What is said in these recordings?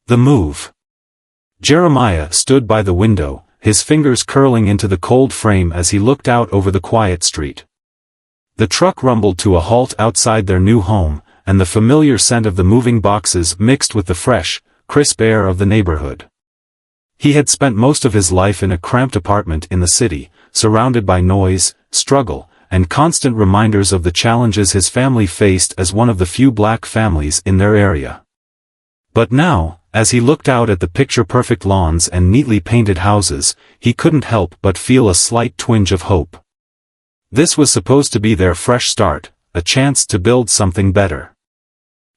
The move. Jeremiah stood by the window, his fingers curling into the cold frame as he looked out over the quiet street. The truck rumbled to a halt outside their new home, and the familiar scent of the moving boxes mixed with the fresh, crisp air of the neighborhood. He had spent most of his life in a cramped apartment in the city, surrounded by noise, struggle, and constant reminders of the challenges his family faced as one of the few black families in their area. But now, as he looked out at the picture-perfect lawns and neatly painted houses, he couldn't help but feel a slight twinge of hope. This was supposed to be their fresh start, a chance to build something better.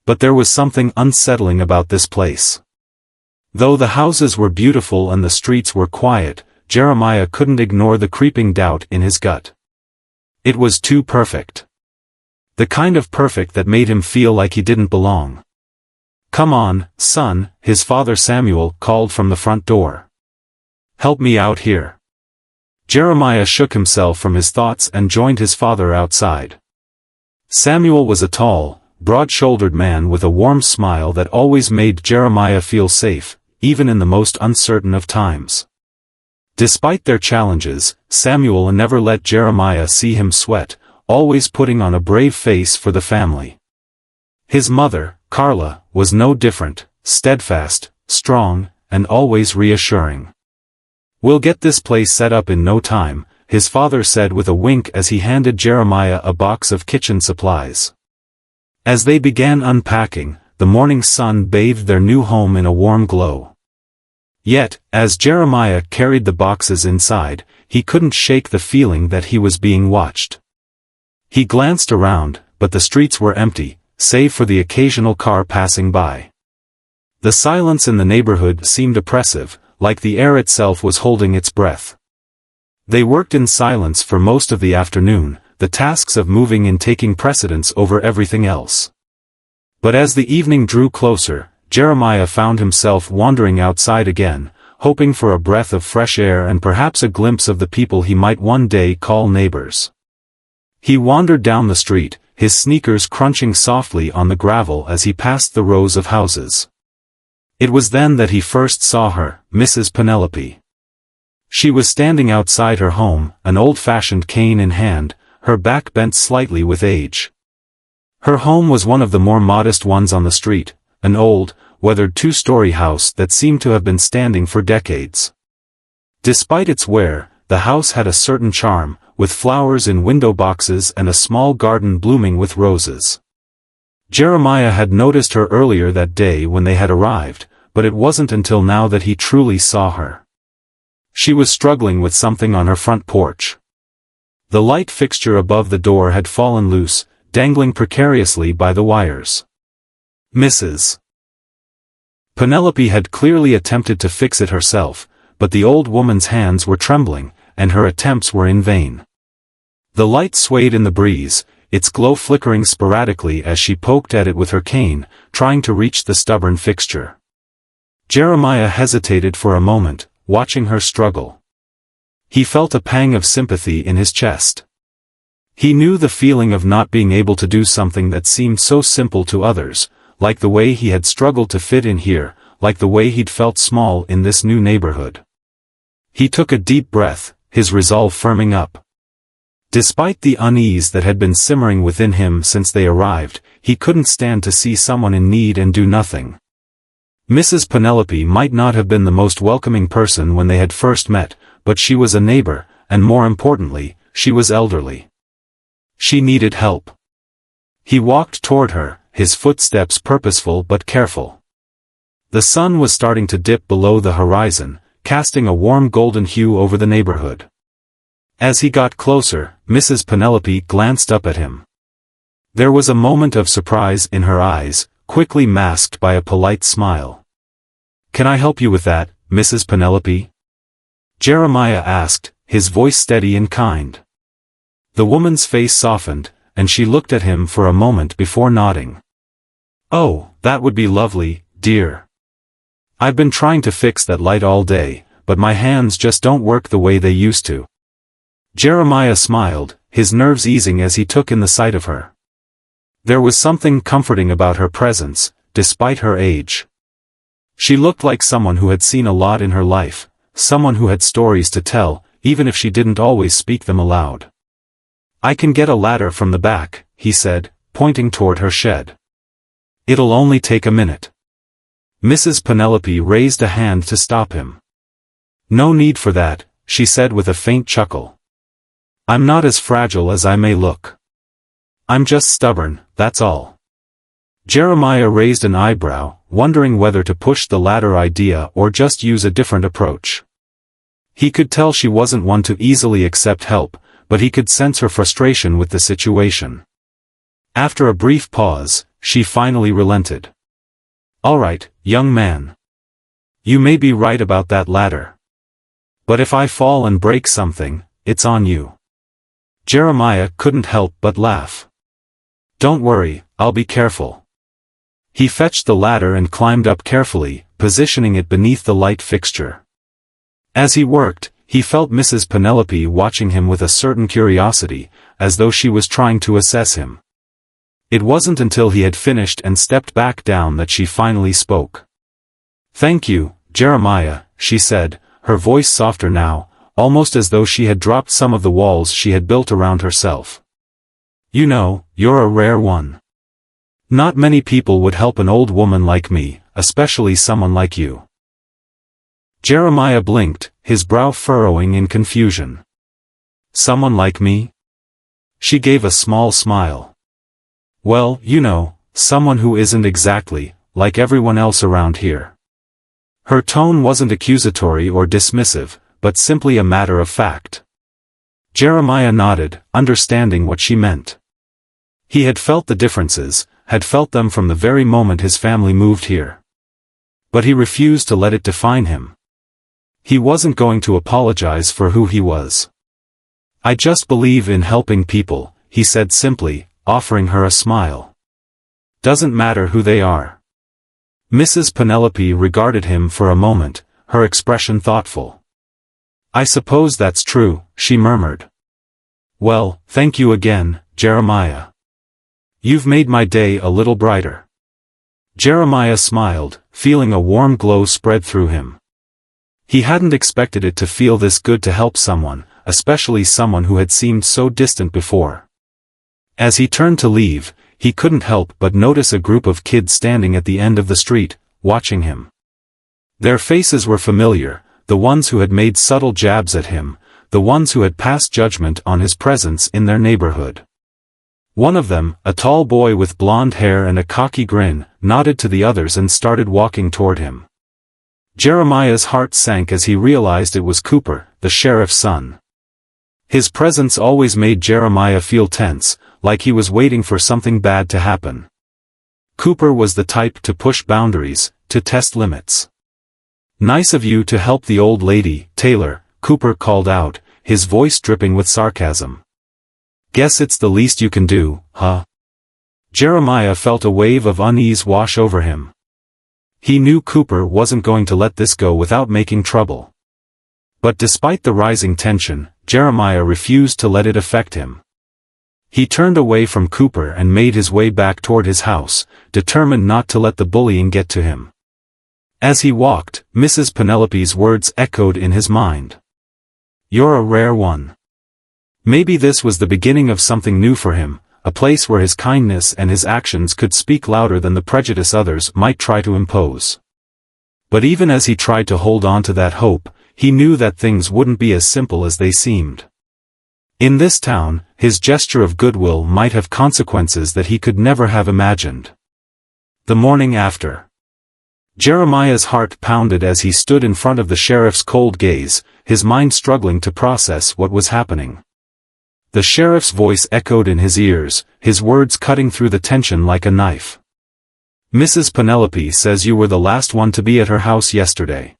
But there was something unsettling about this place. Though the houses were beautiful and the streets were quiet, Jeremiah couldn't ignore the creeping doubt in his gut. It was too perfect. The kind of perfect that made him feel like he didn't belong. "Come on, son," his father Samuel called from the front door. "Help me out here." Jeremiah shook himself from his thoughts and joined his father outside. Samuel was a tall, broad-shouldered man with a warm smile that always made Jeremiah feel safe, even in the most uncertain of times. Despite their challenges, Samuel never let Jeremiah see him sweat, always putting on a brave face for the family. His mother, Carla, was no different, steadfast, strong, and always reassuring. "We'll get this place set up in no time," his father said with a wink as he handed Jeremiah a box of kitchen supplies. As they began unpacking, the morning sun bathed their new home in a warm glow. Yet, as Jeremiah carried the boxes inside, he couldn't shake the feeling that he was being watched. He glanced around, but the streets were empty, save for the occasional car passing by. The silence in the neighborhood seemed oppressive, like the air itself was holding its breath. They worked in silence for most of the afternoon, the tasks of moving in taking precedence over everything else. But as the evening drew closer, Jeremiah found himself wandering outside again, hoping for a breath of fresh air and perhaps a glimpse of the people he might one day call neighbors. He wandered down the street, his sneakers crunching softly on the gravel as he passed the rows of houses. It was then that he first saw her, Mrs. Penelope. She was standing outside her home, an old-fashioned cane in hand, her back bent slightly with age. Her home was one of the more modest ones on the street, an old, weathered two-story house that seemed to have been standing for decades. Despite its wear, the house had a certain charm, with flowers in window boxes and a small garden blooming with roses. Jeremiah had noticed her earlier that day when they had arrived, but it wasn't until now that he truly saw her. She was struggling with something on her front porch. The light fixture above the door had fallen loose, dangling precariously by the wires. Mrs. Penelope had clearly attempted to fix it herself, but the old woman's hands were trembling, and her attempts were in vain. The light swayed in the breeze, its glow flickering sporadically as she poked at it with her cane, trying to reach the stubborn fixture. Jeremiah hesitated for a moment, watching her struggle. He felt a pang of sympathy in his chest. He knew the feeling of not being able to do something that seemed so simple to others, like the way he had struggled to fit in here, like the way he'd felt small in this new neighborhood. He took a deep breath, his resolve firming up. Despite the unease that had been simmering within him since they arrived, he couldn't stand to see someone in need and do nothing. Mrs. Penelope might not have been the most welcoming person when they had first met, but she was a neighbor, and more importantly, she was elderly. She needed help. He walked toward her, his footsteps purposeful but careful. The sun was starting to dip below the horizon, casting a warm golden hue over the neighborhood. As he got closer, Mrs. Penelope glanced up at him. There was a moment of surprise in her eyes, quickly masked by a polite smile. "Can I help you with that, Mrs. Penelope?" Jeremiah asked, his voice steady and kind. The woman's face softened, and she looked at him for a moment before nodding. "Oh, that would be lovely, dear. I've been trying to fix that light all day, but my hands just don't work the way they used to." Jeremiah smiled, his nerves easing as he took in the sight of her. There was something comforting about her presence, despite her age. She looked like someone who had seen a lot in her life, someone who had stories to tell, even if she didn't always speak them aloud. "I can get a ladder from the back," he said, pointing toward her shed. "It'll only take a minute." Mrs. Penelope raised a hand to stop him. "No need for that," she said with a faint chuckle. "I'm not as fragile as I may look. I'm just stubborn, that's all." Jeremiah raised an eyebrow, wondering whether to push the latter idea or just use a different approach. He could tell she wasn't one to easily accept help, but he could sense her frustration with the situation. After a brief pause, she finally relented. "All right, young man. You may be right about that ladder. But if I fall and break something, it's on you." Jeremiah couldn't help but laugh. "Don't worry, I'll be careful." He fetched the ladder and climbed up carefully, positioning it beneath the light fixture. As he worked, he felt Mrs. Penelope watching him with a certain curiosity, as though she was trying to assess him. It wasn't until he had finished and stepped back down that she finally spoke. "Thank you, Jeremiah," she said, her voice softer now, almost as though she had dropped some of the walls she had built around herself. "You know, you're a rare one. Not many people would help an old woman like me, especially someone like you." Jeremiah blinked, his brow furrowing in confusion. "Someone like me?" She gave a small smile. "Well, you know, someone who isn't exactly like everyone else around here." Her tone wasn't accusatory or dismissive, but simply a matter of fact. Jeremiah nodded, understanding what she meant. He had felt the differences, had felt them from the very moment his family moved here. But he refused to let it define him. He wasn't going to apologize for who he was. "I just believe in helping people," he said simply, offering her a smile. "Doesn't matter who they are." Mrs. Penelope regarded him for a moment, her expression thoughtful. "I suppose that's true," she murmured. "Well, thank you again, Jeremiah. You've made my day a little brighter." Jeremiah smiled, feeling a warm glow spread through him. He hadn't expected it to feel this good to help someone, especially someone who had seemed so distant before. As he turned to leave, he couldn't help but notice a group of kids standing at the end of the street, watching him. Their faces were familiar, the ones who had made subtle jabs at him, the ones who had passed judgment on his presence in their neighborhood. One of them, a tall boy with blonde hair and a cocky grin, nodded to the others and started walking toward him. Jeremiah's heart sank as he realized it was Cooper, the sheriff's son. His presence always made Jeremiah feel tense, like he was waiting for something bad to happen. Cooper was the type to push boundaries, to test limits. "Nice of you to help the old lady, Taylor," Cooper called out, his voice dripping with sarcasm. "Guess it's the least you can do, huh?" Jeremiah felt a wave of unease wash over him. He knew Cooper wasn't going to let this go without making trouble. But despite the rising tension, Jeremiah refused to let it affect him. He turned away from Cooper and made his way back toward his house, determined not to let the bullying get to him. As he walked, Mrs. Penelope's words echoed in his mind. "You're a rare one." Maybe this was the beginning of something new for him, a place where his kindness and his actions could speak louder than the prejudice others might try to impose. But even as he tried to hold on to that hope, he knew that things wouldn't be as simple as they seemed. In this town, his gesture of goodwill might have consequences that he could never have imagined. The morning after. Jeremiah's heart pounded as he stood in front of the sheriff's cold gaze, his mind struggling to process what was happening. The sheriff's voice echoed in his ears, his words cutting through the tension like a knife. "Mrs. Penelope says you were the last one to be at her house yesterday.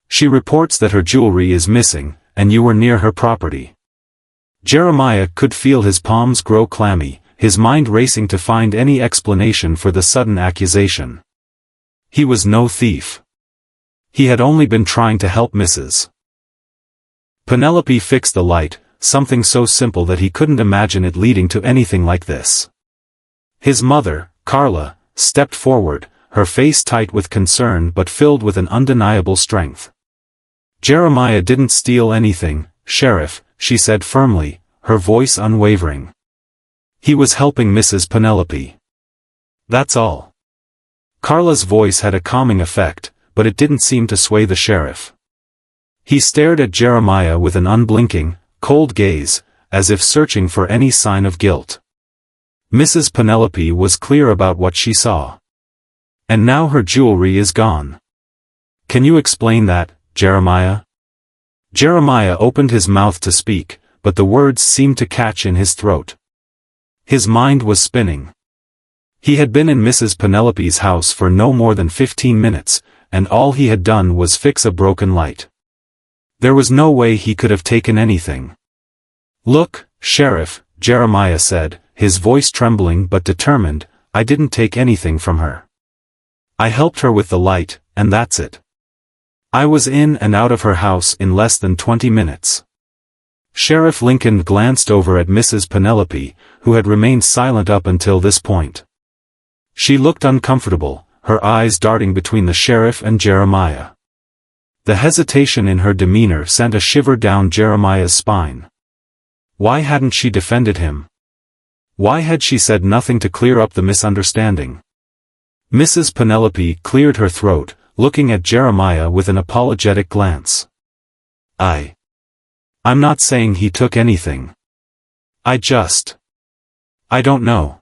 She reports that her jewelry is missing, and you were near her property." Jeremiah could feel his palms grow clammy, his mind racing to find any explanation for the sudden accusation. He was no thief. He had only been trying to help Mrs. Penelope fix the light, something so simple that he couldn't imagine it leading to anything like this. His mother, Carla, stepped forward, her face tight with concern but filled with an undeniable strength. "Jeremiah didn't steal anything, Sheriff," she said firmly, her voice unwavering. "He was helping Mrs. Penelope. That's all." Carla's voice had a calming effect, but it didn't seem to sway the sheriff. He stared at Jeremiah with an unblinking, cold gaze, as if searching for any sign of guilt. Mrs. Penelope was clear about what she saw. "And now her jewelry is gone. Can you explain that, Jeremiah?" Jeremiah opened his mouth to speak, but the words seemed to catch in his throat. His mind was spinning. He had been in Mrs. Penelope's house for no more than 15 minutes, and all he had done was fix a broken light. There was no way he could have taken anything. "Look, Sheriff," Jeremiah said, his voice trembling but determined, "I didn't take anything from her. I helped her with the light, and that's it. I was in and out of her house in less than 20 minutes." Sheriff Lincoln glanced over at Mrs. Penelope, who had remained silent up until this point. She looked uncomfortable, her eyes darting between the sheriff and Jeremiah. The hesitation in her demeanor sent a shiver down Jeremiah's spine. Why hadn't she defended him? Why had she said nothing to clear up the misunderstanding? Mrs. Penelope cleared her throat, looking at Jeremiah with an apologetic glance. I'm not saying he took anything. I don't know.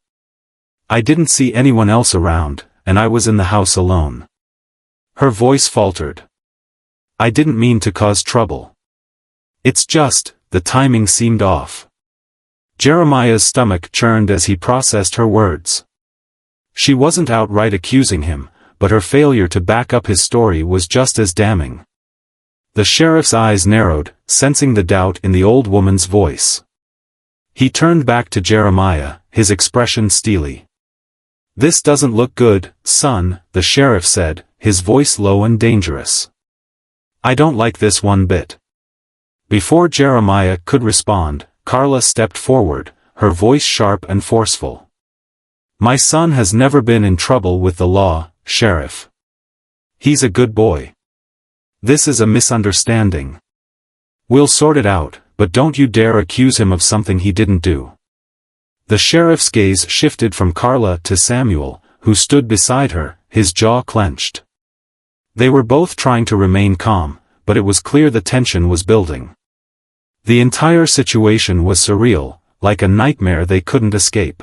I didn't see anyone else around, and I was in the house alone." Her voice faltered. "I didn't mean to cause trouble. It's just, the timing seemed off." Jeremiah's stomach churned as he processed her words. She wasn't outright accusing him, but her failure to back up his story was just as damning. The sheriff's eyes narrowed, sensing the doubt in the old woman's voice. He turned back to Jeremiah, his expression steely. "This doesn't look good, son," the sheriff said, his voice low and dangerous. "I don't like this one bit." Before Jeremiah could respond, Carla stepped forward, her voice sharp and forceful. "My son has never been in trouble with the law, Sheriff. He's a good boy. This is a misunderstanding. We'll sort it out, but don't you dare accuse him of something he didn't do." The sheriff's gaze shifted from Carla to Samuel, who stood beside her, his jaw clenched. They were both trying to remain calm, but it was clear the tension was building. The entire situation was surreal, like a nightmare they couldn't escape.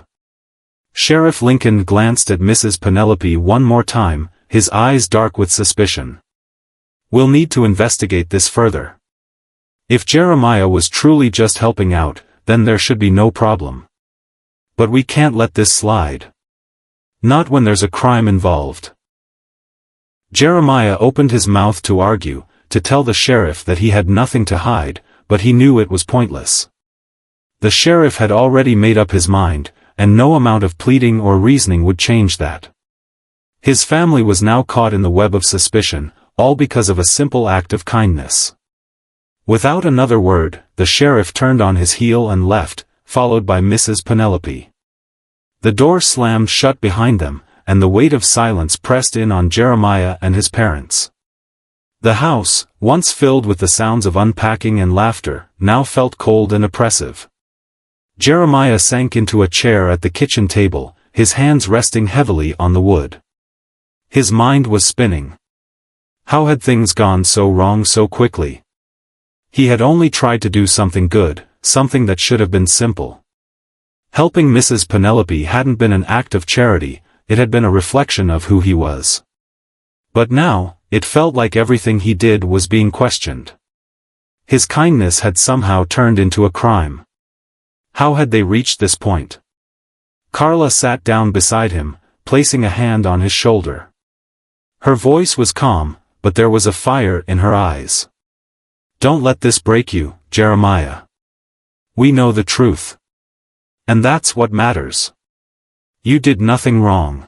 Sheriff Lincoln glanced at Mrs. Penelope one more time, his eyes dark with suspicion. "We'll need to investigate this further. If Jeremiah was truly just helping out, then there should be no problem. But we can't let this slide. Not when there's a crime involved." Jeremiah opened his mouth to argue, to tell the sheriff that he had nothing to hide, but he knew it was pointless. The sheriff had already made up his mind, and no amount of pleading or reasoning would change that. His family was now caught in the web of suspicion, all because of a simple act of kindness. Without another word, the sheriff turned on his heel and left, followed by Mrs. Penelope. The door slammed shut behind them, and the weight of silence pressed in on Jeremiah and his parents. The house, once filled with the sounds of unpacking and laughter, now felt cold and oppressive. Jeremiah sank into a chair at the kitchen table, his hands resting heavily on the wood. His mind was spinning. How had things gone so wrong so quickly? He had only tried to do something good, something that should have been simple. Helping Mrs. Penelope hadn't been an act of charity, it had been a reflection of who he was. But now, it felt like everything he did was being questioned. His kindness had somehow turned into a crime. How had they reached this point? Carla sat down beside him, placing a hand on his shoulder. Her voice was calm, but there was a fire in her eyes. "Don't let this break you, Jeremiah. We know the truth. And that's what matters. You did nothing wrong."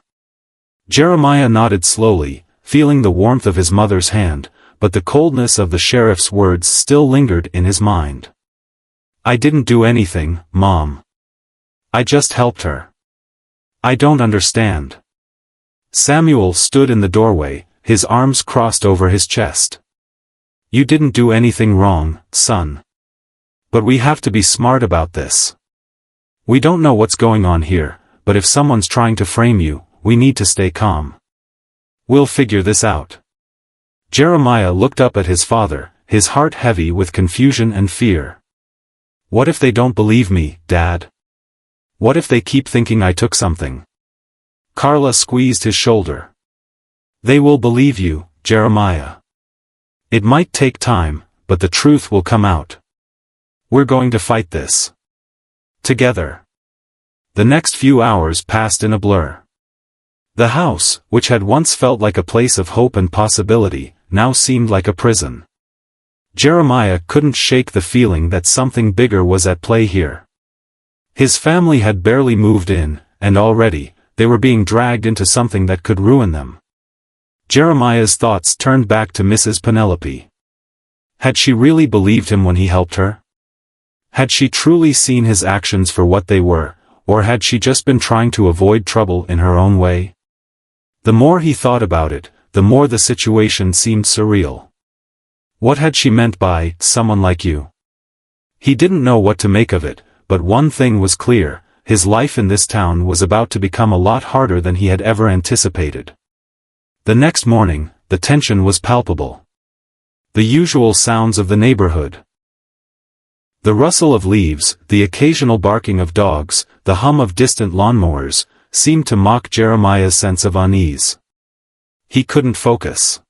Jeremiah nodded slowly, feeling the warmth of his mother's hand, but the coldness of the sheriff's words still lingered in his mind. "I didn't do anything, Mom. I just helped her. I don't understand." Samuel stood in the doorway, his arms crossed over his chest. You didn't do anything wrong, son. But we have to be smart about this. We don't know what's going on here, but if someone's trying to frame you, we need to stay calm. We'll figure this out. Jeremiah looked up at his father, his heart heavy with confusion and fear. What if they don't believe me, Dad? What if they keep thinking I took something? Carla squeezed his shoulder. They will believe you, Jeremiah. It might take time, but the truth will come out. We're going to fight this. Together. The next few hours passed in a blur. The house, which had once felt like a place of hope and possibility, now seemed like a prison. Jeremiah couldn't shake the feeling that something bigger was at play here. His family had barely moved in, and already, they were being dragged into something that could ruin them. Jeremiah's thoughts turned back to Mrs. Penelope. Had she really believed him when he helped her? Had she truly seen his actions for what they were, or had she just been trying to avoid trouble in her own way? The more he thought about it, the more the situation seemed surreal. What had she meant by, someone like you? He didn't know what to make of it, but one thing was clear. His life in this town was about to become a lot harder than he had ever anticipated. The next morning, the tension was palpable. The usual sounds of the neighborhood. The rustle of leaves, the occasional barking of dogs, the hum of distant lawnmowers, seemed to mock Jeremiah's sense of unease. He couldn't focus.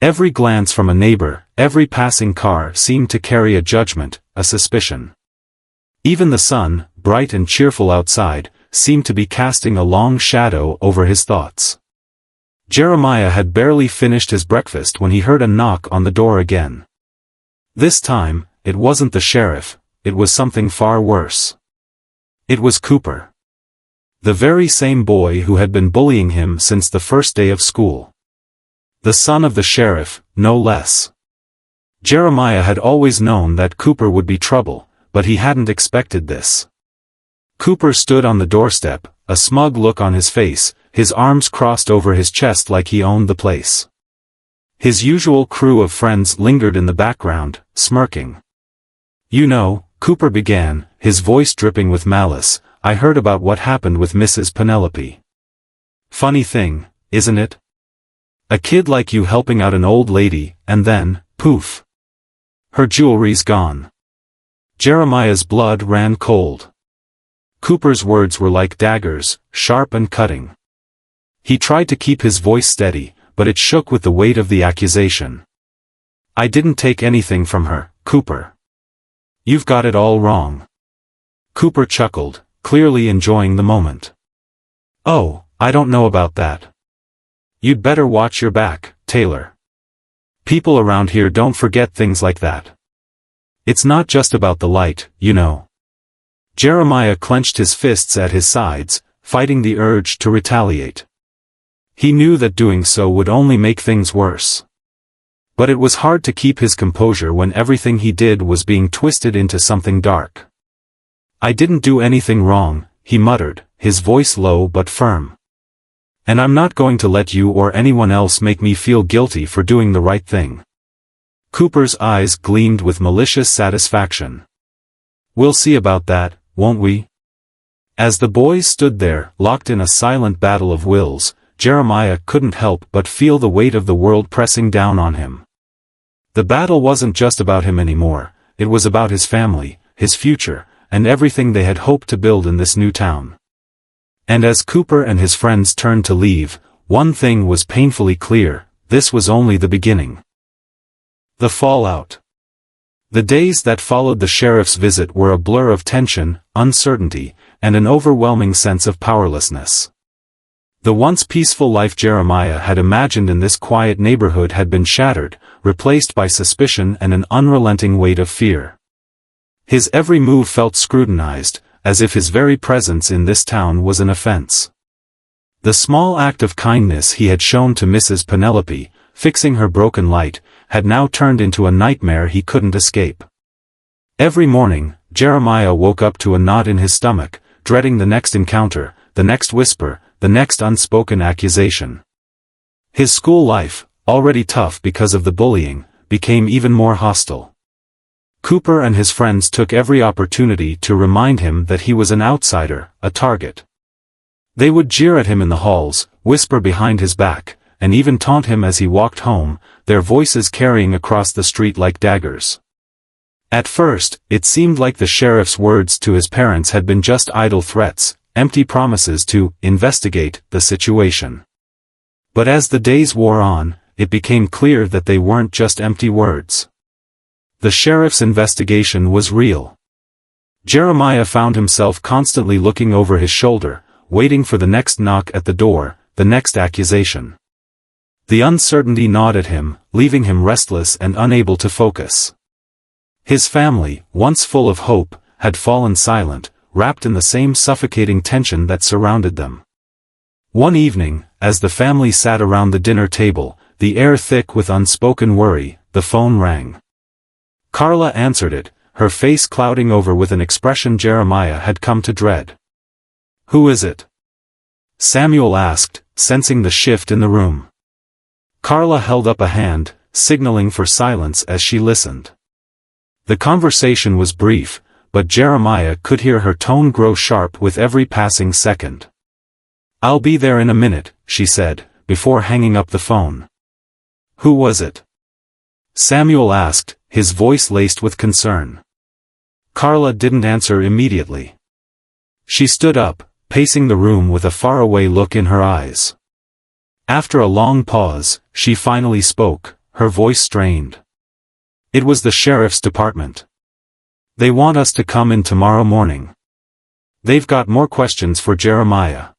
Every glance from a neighbor, every passing car seemed to carry a judgment, a suspicion. Even the sun, bright and cheerful outside, seemed to be casting a long shadow over his thoughts. Jeremiah had barely finished his breakfast when he heard a knock on the door again. This time, it wasn't the sheriff, it was something far worse. It was Cooper. The very same boy who had been bullying him since the first day of school. The son of the sheriff, no less. Jeremiah had always known that Cooper would be trouble, but he hadn't expected this. Cooper stood on the doorstep, a smug look on his face, his arms crossed over his chest like he owned the place. His usual crew of friends lingered in the background, smirking. You know, Cooper began, his voice dripping with malice, I heard about what happened with Mrs. Penelope. Funny thing, isn't it? A kid like you helping out an old lady, and then, poof. Her jewelry's gone. Jeremiah's blood ran cold. Cooper's words were like daggers, sharp and cutting. He tried to keep his voice steady, but it shook with the weight of the accusation. I didn't take anything from her, Cooper. You've got it all wrong. Cooper chuckled, clearly enjoying the moment. Oh, I don't know about that. You'd better watch your back, Taylor. People around here don't forget things like that. It's not just about the light, you know. Jeremiah clenched his fists at his sides, fighting the urge to retaliate. He knew that doing so would only make things worse. But it was hard to keep his composure when everything he did was being twisted into something dark. I didn't do anything wrong, he muttered, his voice low but firm. And I'm not going to let you or anyone else make me feel guilty for doing the right thing. Cooper's eyes gleamed with malicious satisfaction. We'll see about that, won't we? As the boys stood there, locked in a silent battle of wills, Jeremiah couldn't help but feel the weight of the world pressing down on him. The battle wasn't just about him anymore, it was about his family, his future, and everything they had hoped to build in this new town. And as Cooper and his friends turned to leave, one thing was painfully clear, this was only the beginning. The fallout. The days that followed the sheriff's visit were a blur of tension, uncertainty, and an overwhelming sense of powerlessness. The once peaceful life Jeremiah had imagined in this quiet neighborhood had been shattered, replaced by suspicion and an unrelenting weight of fear. His every move felt scrutinized, as if his very presence in this town was an offense. The small act of kindness he had shown to Mrs. Penelope, fixing her broken light, had now turned into a nightmare he couldn't escape. Every morning, Jeremiah woke up to a knot in his stomach, dreading the next encounter, the next whisper, the next unspoken accusation. His school life, already tough because of the bullying, became even more hostile. Cooper and his friends took every opportunity to remind him that he was an outsider, a target. They would jeer at him in the halls, whisper behind his back, and even taunt him as he walked home, their voices carrying across the street like daggers. At first, it seemed like the sheriff's words to his parents had been just idle threats, empty promises to investigate the situation. But as the days wore on, it became clear that they weren't just empty words. The sheriff's investigation was real. Jeremiah found himself constantly looking over his shoulder, waiting for the next knock at the door, the next accusation. The uncertainty gnawed at him, leaving him restless and unable to focus. His family, once full of hope, had fallen silent, wrapped in the same suffocating tension that surrounded them. One evening, as the family sat around the dinner table, the air thick with unspoken worry, the phone rang. Carla answered it, her face clouding over with an expression Jeremiah had come to dread. "Who is it?" Samuel asked, sensing the shift in the room. Carla held up a hand, signaling for silence as she listened. The conversation was brief, but Jeremiah could hear her tone grow sharp with every passing second. "I'll be there in a minute," she said, before hanging up the phone. "Who was it?" Samuel asked, his voice laced with concern. Carla didn't answer immediately. She stood up, pacing the room with a faraway look in her eyes. After a long pause, she finally spoke, her voice strained. "It was the sheriff's department. They want us to come in tomorrow morning. They've got more questions for Jeremiah."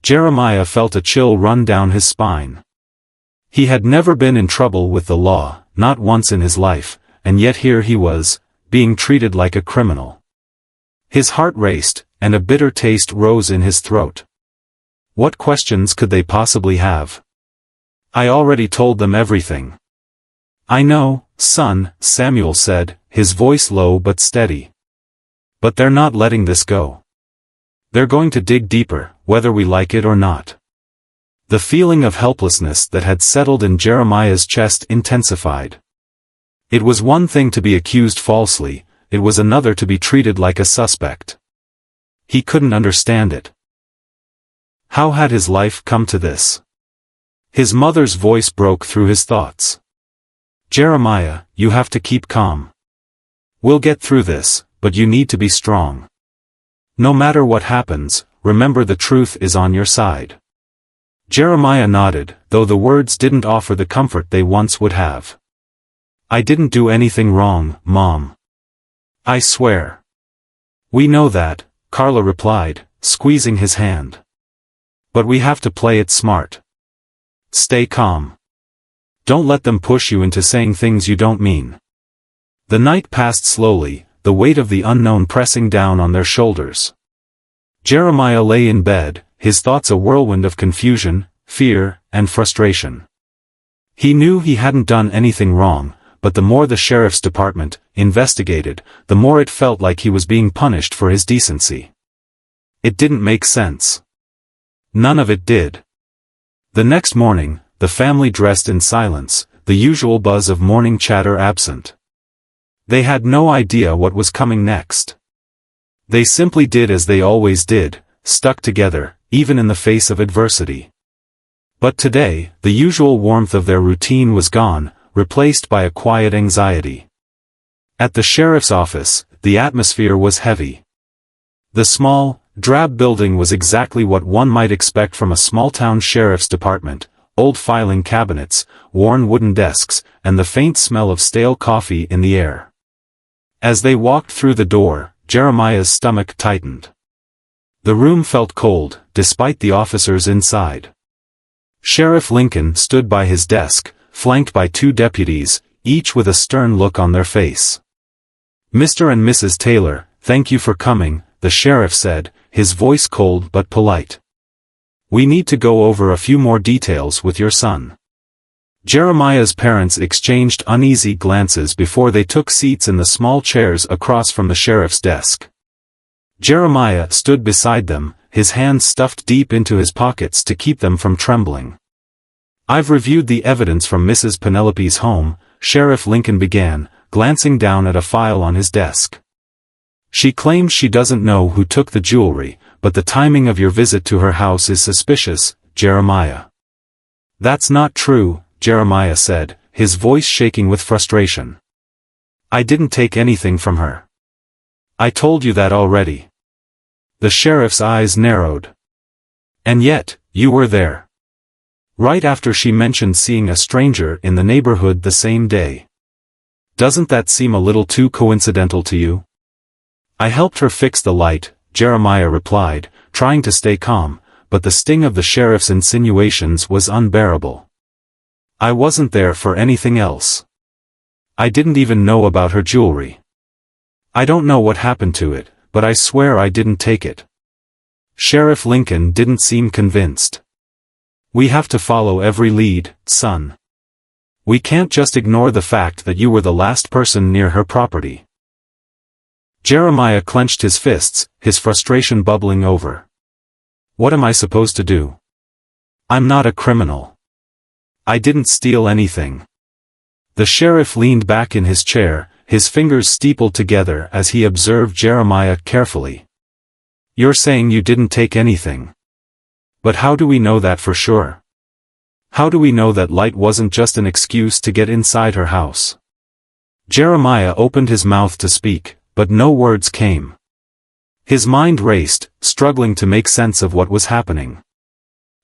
Jeremiah felt a chill run down his spine. He had never been in trouble with the law, not once in his life, and yet here he was, being treated like a criminal. His heart raced, and a bitter taste rose in his throat. What questions could they possibly have? "I already told them everything." "I know, son," Samuel said, his voice low but steady. "But they're not letting this go. They're going to dig deeper, whether we like it or not." The feeling of helplessness that had settled in Jeremiah's chest intensified. It was one thing to be accused falsely, it was another to be treated like a suspect. He couldn't understand it. How had his life come to this? His mother's voice broke through his thoughts. "Jeremiah, you have to keep calm. We'll get through this, but you need to be strong. No matter what happens, remember the truth is on your side." Jeremiah nodded, though the words didn't offer the comfort they once would have. "I didn't do anything wrong, Mom. I swear." "We know that," Carla replied, squeezing his hand. "But we have to play it smart. Stay calm. Don't let them push you into saying things you don't mean." The night passed slowly, the weight of the unknown pressing down on their shoulders. Jeremiah lay in bed, his thoughts a whirlwind of confusion, fear, and frustration. He knew he hadn't done anything wrong, but the more the sheriff's department investigated, the more it felt like he was being punished for his decency. It didn't make sense. None of it did. The next morning, the family dressed in silence, the usual buzz of morning chatter absent. They had no idea what was coming next. They simply did as they always did, stuck together, even in the face of adversity. But today, the usual warmth of their routine was gone, replaced by a quiet anxiety. At the sheriff's office, the atmosphere was heavy. The small, drab building was exactly what one might expect from a small-town sheriff's department: old filing cabinets, worn wooden desks, and the faint smell of stale coffee in the air. As they walked through the door, Jeremiah's stomach tightened. The room felt cold, despite the officers inside. Sheriff Lincoln stood by his desk, flanked by two deputies, each with a stern look on their face. "Mr. and Mrs. Taylor, thank you for coming," the sheriff said, his voice cold but polite. "We need to go over a few more details with your son." Jeremiah's parents exchanged uneasy glances before they took seats in the small chairs across from the sheriff's desk. Jeremiah stood beside them, his hands stuffed deep into his pockets to keep them from trembling. "I've reviewed the evidence from Mrs. Penelope's home," Sheriff Lincoln began, glancing down at a file on his desk. "She claims she doesn't know who took the jewelry, but the timing of your visit to her house is suspicious, Jeremiah." "That's not true," Jeremiah said, his voice shaking with frustration. "I didn't take anything from her." "I told you that already." The sheriff's eyes narrowed. "And yet, you were there. Right after she mentioned seeing a stranger in the neighborhood the same day. Doesn't that seem a little too coincidental to you?" "I helped her fix the light," Jeremiah replied, trying to stay calm, but the sting of the sheriff's insinuations was unbearable. "I wasn't there for anything else. I didn't even know about her jewelry. I don't know what happened to it, but I swear I didn't take it." Sheriff Lincoln didn't seem convinced. "We have to follow every lead, son. We can't just ignore the fact that you were the last person near her property." Jeremiah clenched his fists, his frustration bubbling over. "What am I supposed to do? I'm not a criminal. I didn't steal anything." The sheriff leaned back in his chair, his fingers steepled together as he observed Jeremiah carefully. "You're saying you didn't take anything. But how do we know that for sure? How do we know that light wasn't just an excuse to get inside her house?" Jeremiah opened his mouth to speak, but no words came. His mind raced, struggling to make sense of what was happening.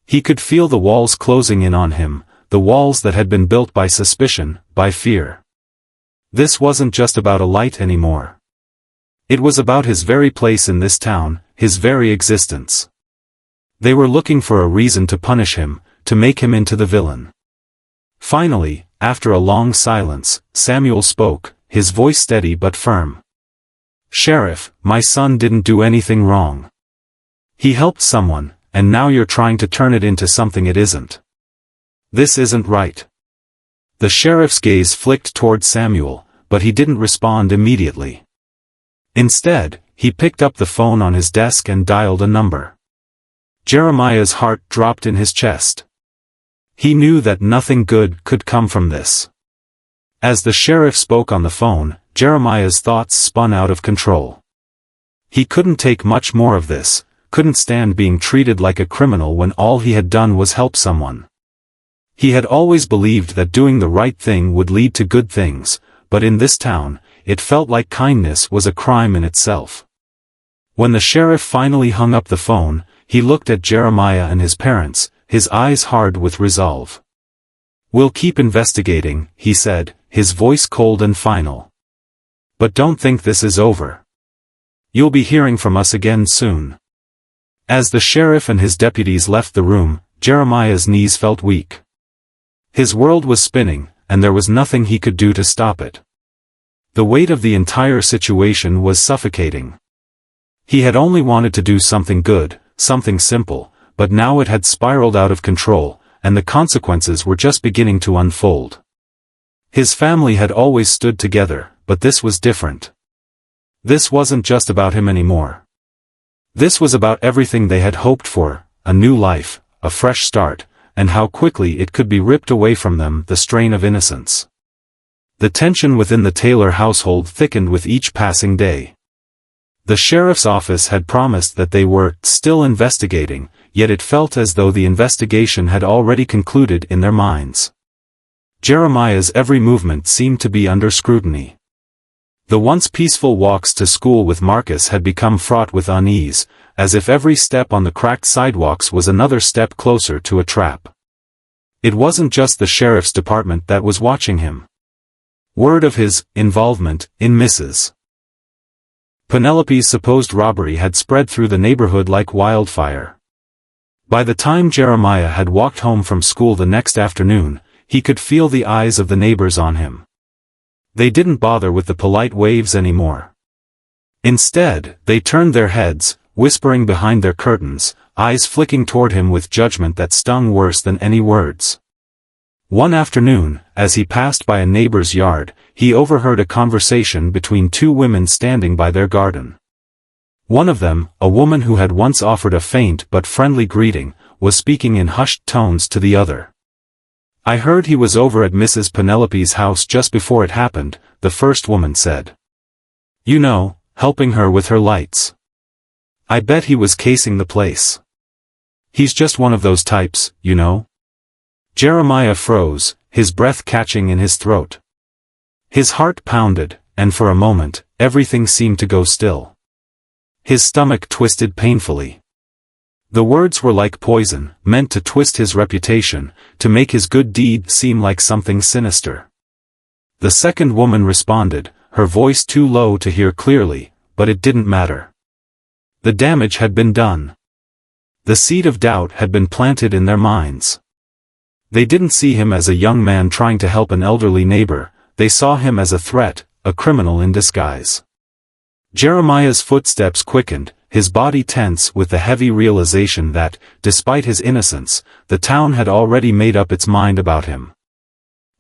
He could feel the walls closing in on him, the walls that had been built by suspicion, by fear. This wasn't just about a light anymore. It was about his very place in this town, his very existence. They were looking for a reason to punish him, to make him into the villain. Finally, after a long silence, Samuel spoke, his voice steady but firm. "Sheriff, my son didn't do anything wrong. He helped someone, and now you're trying to turn it into something it isn't. This isn't right." The sheriff's gaze flicked toward Samuel, but he didn't respond immediately. Instead, he picked up the phone on his desk and dialed a number. Jeremiah's heart dropped in his chest. He knew that nothing good could come from this. As the sheriff spoke on the phone, Jeremiah's thoughts spun out of control. He couldn't take much more of this, couldn't stand being treated like a criminal when all he had done was help someone. He had always believed that doing the right thing would lead to good things, but in this town, it felt like kindness was a crime in itself. When the sheriff finally hung up the phone, he looked at Jeremiah and his parents, his eyes hard with resolve. "We'll keep investigating," he said, his voice cold and final. "But don't think this is over. You'll be hearing from us again soon." As the sheriff and his deputies left the room, Jeremiah's knees felt weak. His world was spinning, and there was nothing he could do to stop it. The weight of the entire situation was suffocating. He had only wanted to do something good, something simple, but now it had spiraled out of control, and the consequences were just beginning to unfold. His family had always stood together, but this was different. This wasn't just about him anymore. This was about everything they had hoped for, a new life, a fresh start, and how quickly it could be ripped away from them, the strain of innocence. The tension within the Taylor household thickened with each passing day. The sheriff's office had promised that they were still investigating, yet it felt as though the investigation had already concluded in their minds. Jeremiah's every movement seemed to be under scrutiny. The once peaceful walks to school with Marcus had become fraught with unease, as if every step on the cracked sidewalks was another step closer to a trap. It wasn't just the sheriff's department that was watching him. Word of his involvement in Mrs. Penelope's supposed robbery had spread through the neighborhood like wildfire. By the time Jeremiah had walked home from school the next afternoon, he could feel the eyes of the neighbors on him. They didn't bother with the polite waves anymore. Instead, they turned their heads, whispering behind their curtains, eyes flicking toward him with judgment that stung worse than any words. One afternoon, as he passed by a neighbor's yard, he overheard a conversation between two women standing by their garden. One of them, a woman who had once offered a faint but friendly greeting, was speaking in hushed tones to the other. "I heard he was over at Mrs. Penelope's house just before it happened," the first woman said. "You know, helping her with her lights. I bet he was casing the place. He's just one of those types, you know." Jeremiah froze, his breath catching in his throat. His heart pounded, and for a moment, everything seemed to go still. His stomach twisted painfully. The words were like poison, meant to twist his reputation, to make his good deed seem like something sinister. The second woman responded, her voice too low to hear clearly, but it didn't matter. The damage had been done. The seed of doubt had been planted in their minds. They didn't see him as a young man trying to help an elderly neighbor, they saw him as a threat, a criminal in disguise. Jeremiah's footsteps quickened, his body tense with the heavy realization that, despite his innocence, the town had already made up its mind about him.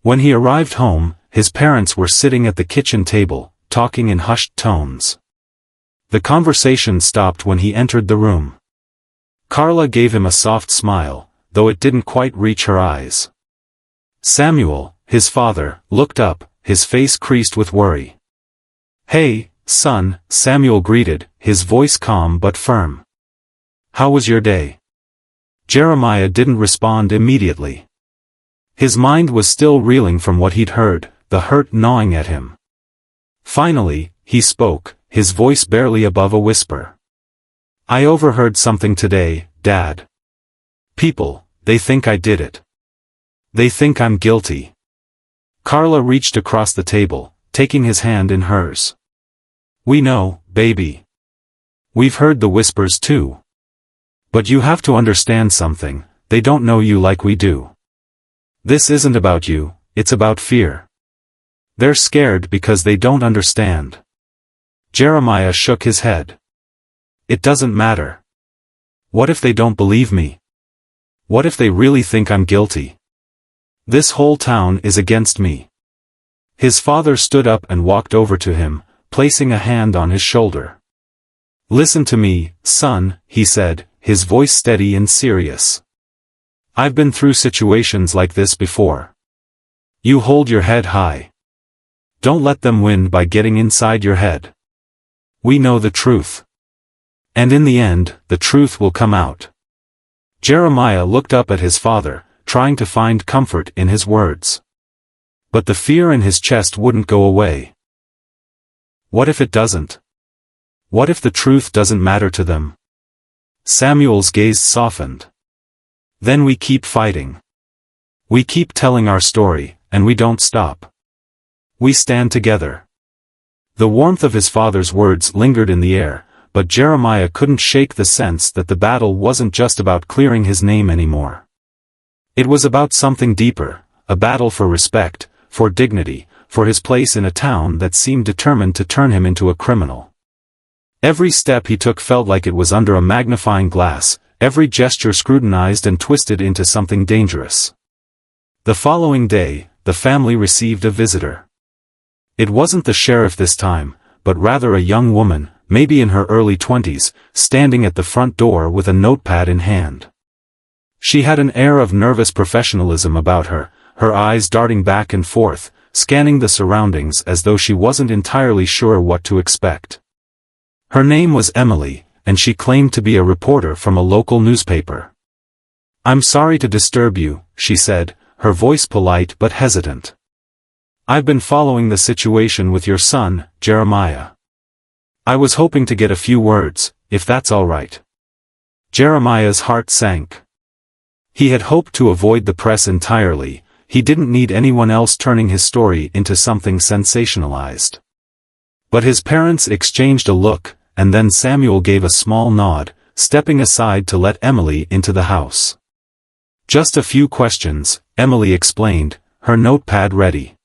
When he arrived home, his parents were sitting at the kitchen table, talking in hushed tones. The conversation stopped when he entered the room. Carla gave him a soft smile, though it didn't quite reach her eyes. Samuel, his father, looked up, his face creased with worry. "Hey, son," Samuel greeted, his voice calm but firm. "How was your day?" Jeremiah didn't respond immediately. His mind was still reeling from what he'd heard, the hurt gnawing at him. Finally, he spoke, his voice barely above a whisper. "I overheard something today, Dad. People, they think I did it. They think I'm guilty." Carla reached across the table, taking his hand in hers. "We know, baby. We've heard the whispers too. But you have to understand something, they don't know you like we do. This isn't about you, it's about fear. They're scared because they don't understand." Jeremiah shook his head. "It doesn't matter. What if they don't believe me? What if they really think I'm guilty? This whole town is against me." His father stood up and walked over to him, placing a hand on his shoulder. "Listen to me, son," he said, his voice steady and serious. "I've been through situations like this before. You hold your head high. Don't let them win by getting inside your head. We know the truth. And in the end, the truth will come out." Jeremiah looked up at his father, trying to find comfort in his words. But the fear in his chest wouldn't go away. What if it doesn't? What if the truth doesn't matter to them? Samuel's gaze softened. "Then we keep fighting. We keep telling our story, and we don't stop. We stand together." The warmth of his father's words lingered in the air, but Jeremiah couldn't shake the sense that the battle wasn't just about clearing his name anymore. It was about something deeper, a battle for respect, for dignity, for his place in a town that seemed determined to turn him into a criminal. Every step he took felt like it was under a magnifying glass, every gesture scrutinized and twisted into something dangerous. The following day, the family received a visitor. It wasn't the sheriff this time, but rather a young woman, maybe in her early 20s, standing at the front door with a notepad in hand. She had an air of nervous professionalism about her, her eyes darting back and forth, scanning the surroundings as though she wasn't entirely sure what to expect. Her name was Emily, and she claimed to be a reporter from a local newspaper. "I'm sorry to disturb you," she said, her voice polite but hesitant. "I've been following the situation with your son, Jeremiah. I was hoping to get a few words, if that's all right." Jeremiah's heart sank. He had hoped to avoid the press entirely. He didn't need anyone else turning his story into something sensationalized. But his parents exchanged a look, and then Samuel gave a small nod, stepping aside to let Emily into the house. "Just a few questions," Emily explained, her notepad ready.